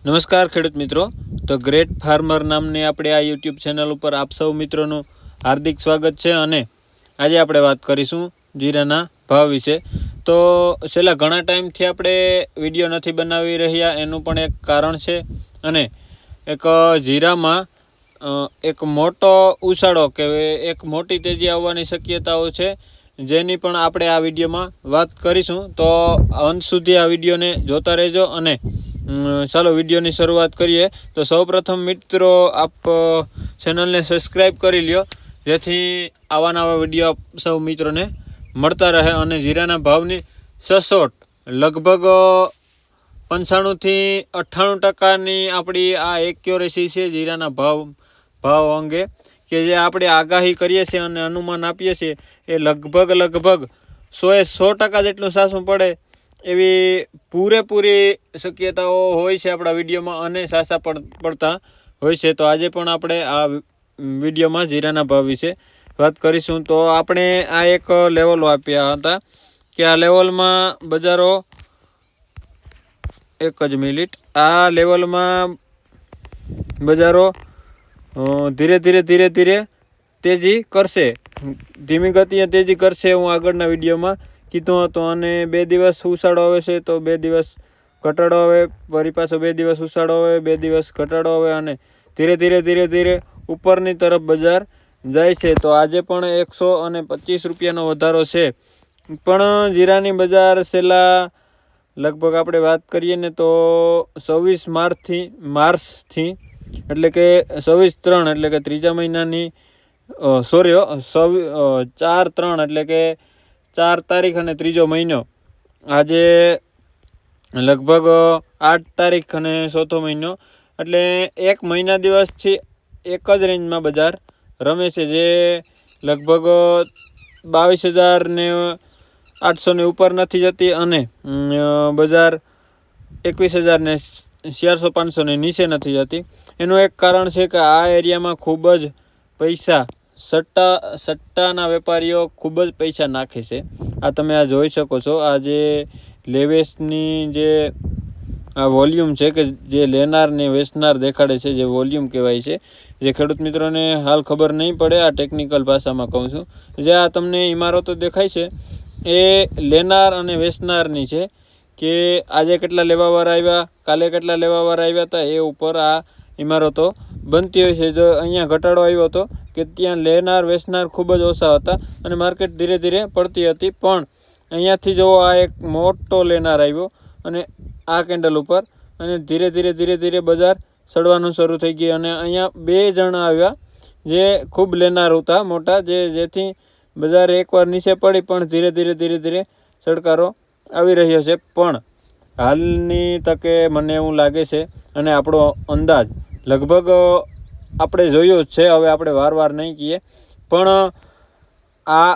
નમસ્કાર ખેડૂત મિત્રો, તો ગ્રેટ ફાર્મર નામની આપણે આ યુટ્યુબ ચેનલ ઉપર આપ સૌ મિત્રોનું હાર્દિક સ્વાગત છે. અને આજે આપણે વાત કરીશું જીરાના ભાવ વિશે. તો છેલ્લા ઘણા ટાઈમથી આપણે વિડીયો નથી બનાવી રહ્યા, એનું પણ એક કારણ છે. અને એક જીરામાં એક મોટો ઉછાળો કે એક મોટી તેજી આવવાની શક્યતાઓ છે, જેની પણ આપણે આ વિડીયોમાં વાત કરીશું. તો અંત સુધી આ વિડીયોને જોતા રહેજો. અને ચાલો વિડીયોની શરૂઆત કરીએ. તો સૌપ્રથમ મિત્રો, આપ ચેનલને સબસ્ક્રાઈબ કરી લ્યો, જેથી આવા નવા વિડીયો સૌ મિત્રોને મળતા રહે. અને જીરાના ભાવની સચોટ લગભગ 95થી 98% આપણી આ એક્યુરેસી છે જીરાના ભાવ અંગે, કે જે આપણે આગાહી કરીએ છીએ અને અનુમાન આપીએ છીએ એ લગભગ 100% જેટલું સાચું પડે એવી પૂરેપૂરી શક્યતાઓ હોય છે આપણા વિડીયોમાં, અને સાચા પડતા હોય છે. તો આજે પણ આપણે આ વિડીયોમાં જીરાના ભાવ વિશે વાત કરીશું. તો આપણે આ એક લેવલો આપ્યા હતા કે આ લેવલમાં બજારો, એક જ મિનિટ, આ લેવલમાં બજારો ધીરે ધીરે તેજી કરશે, ધીમી ગતિએ તેજી કરશે, હું આગળના વિડીયોમાં કીધું હતું. અને 2 દિવસ ઉછાળો આવે છે તો 2 દિવસ ઘટાડો આવે, ફરી પાછો 2 દિવસ ઉછાળો આવે, 2 દિવસ ઘટાડો આવે, અને ધીરે ઉપરની તરફ બજાર જાય છે. તો આજે પણ 125 રૂપિયાનો વધારો છે. પણ જીરાની બજાર છેલ્લા લગભગ આપણે વાત કરીએ ને તો 26 માર્ચથી એટલે કે 26/3 એટલે કે ત્રીજા મહિનાની 4/3 એટલે કે 4 તારીખ અને ત્રીજો મહિનો, આજે લગભગ 8 તારીખ અને ચોથો મહિનો, એટલે 1 મહિના દિવસથી એક જ રેન્જમાં બજાર રમે છે, જે લગભગ 22,800 ઉપર નથી જતી, અને બજાર 21,400-500 નીચે નથી જતી. એનું એક કારણ છે કે આ એરિયામાં ખૂબ જ પૈસા, સટ્ટાના વેપારીઓ ખૂબ જ પૈસા નાખે છે. આ તમે આ જોઈ શકો છો. આ જે લેવેસની જે આ વોલ્યુમ છે, કે જે લેનાર ને વેચનાર દેખાડે છે, જે વોલ્યુમ કહેવાય છે, જે ખેડૂત મિત્રોને હાલ ખબર નહીં પડે, આ ટેકનિકલ ભાષામાં કહું છું. જે આ તમને ઇમારતો દેખાય છે એ લેનાર અને વેચનારની છે, કે આજે કેટલા લેવાવાળા આવ્યા, કાલે કેટલા લેવાવાળા આવ્યા હતા, એ ઉપર આ ઇમારતો બનતી હોય છે. જો અહીંયા ઘટાડો આવ્યો હતો કે ત્યાં લેનાર વેચનાર ખૂબ જ ઓછા હતા અને માર્કેટ ધીરે પડતી હતી. પણ અહીંયાથી જો આ એક મોટો લેનાર આવ્યો અને આ કેન્ડલ ઉપર, અને ધીરે બજાર ચડવાનું શરૂ થઈ ગઈ. અને અહીંયા 2 જણા આવ્યા જે ખૂબ લેનાર હતા મોટા, જેથી બજાર એકવાર નીચે પડી, પણ ધીરે ચડકારો આવી રહ્યો છે. પણ હાલની તકે મને એવું લાગે છે, અને આપણો અંદાજ લગભગ આપણે જોયો જ છે, હવે આપણે વાર નહીં કહીએ, પણ આ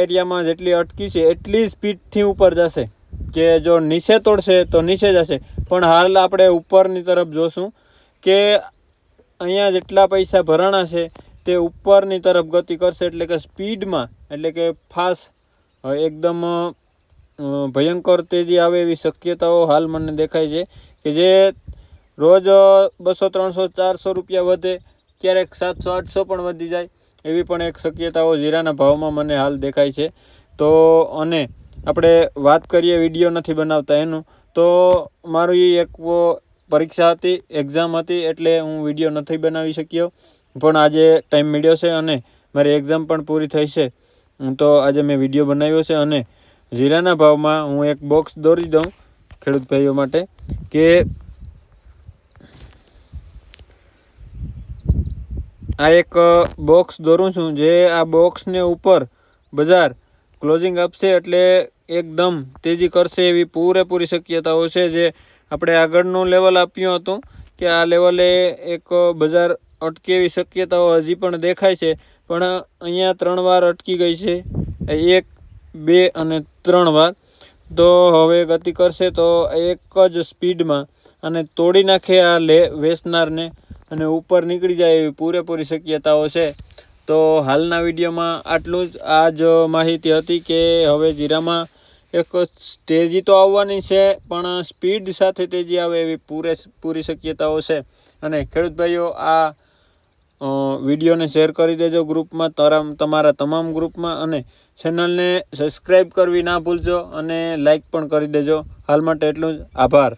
એરિયામાં જેટલી અટકી છે એટલી સ્પીડથી ઉપર જશે, કે જો નીચે તોડશે તો નીચે જશે. પણ હાલ આપણે ઉપરની તરફ જોશું કે અહીંયા જેટલા પૈસા ભરાણા છે તે ઉપરની તરફ ગતિ કરશે, એટલે કે સ્પીડમાં, એટલે કે ફાસ્ટ, એકદમ ભયંકર તેજી આવે એવી શક્યતાઓ હાલ મને દેખાય છે, કે જે રોજ 200-300-400 રૂપિયા વધે, ક્યારેક 700-800 પણ વધી જાય, એવી પણ એક શક્યતાઓ જીરાના ભાવમાં મને હાલ દેખાય છે. તો અને આપણે વાત કરીએ વિડીયો નથી બનાવતા એનું, તો મારી એક પરીક્ષા હતી, એક્ઝામ હતી, એટલે હું વિડીયો નથી બનાવી શક્યો. પણ આજે ટાઈમ મળ્યો છે અને મારી એક્ઝામ પણ પૂરી થઈ છે, તો આજે મેં વિડીયો બનાવ્યો છે. અને જીરાના ભાવમાં હું એક બોક્સ દોરી દઉં ખેડૂત ભાઈઓ માટે, કે આ એક બોક્સ દોરું છું, જે આ બોક્સને ઉપર બજાર ક્લોઝિંગ આપશે એટલે એકદમ તેજી કરશે એવી પૂરેપૂરી શક્યતાઓ છે. જે આપણે આગળનું લેવલ આપ્યું હતું કે આ લેવલે એક બજાર અટકે એવી શક્યતાઓ હજી પણ દેખાય છે, પણ અહીંયા 3 વાર અટકી ગઈ છે, 1, 2 અને 3 વાર. તો હવે ગતિ કરશે તો એક જ સ્પીડમાં અને તોડી નાખે આ વેચનારને, અને ઉપર નીકળી જાય એવી પૂરેપૂરી શક્યતાઓ છે. તો હાલના વિડીયોમાં આટલું જ. આ જ માહિતી હતી કે હવે જીરામાં એક તેજી તો આવવાની છે, પણ સ્પીડ સાથે તેજી આવે એવી પૂરી શક્યતાઓ છે. અને ખેડૂત ભાઈઓ આ વિડીયોને શેર કરી દેજો ગ્રુપમાં, તમારા તમામ ગ્રુપમાં, અને ચેનલને સબસ્ક્રાઈબ કરવી ના ભૂલજો અને લાઈક પણ કરી દેજો. હાલ માટે એટલું જ. આભાર.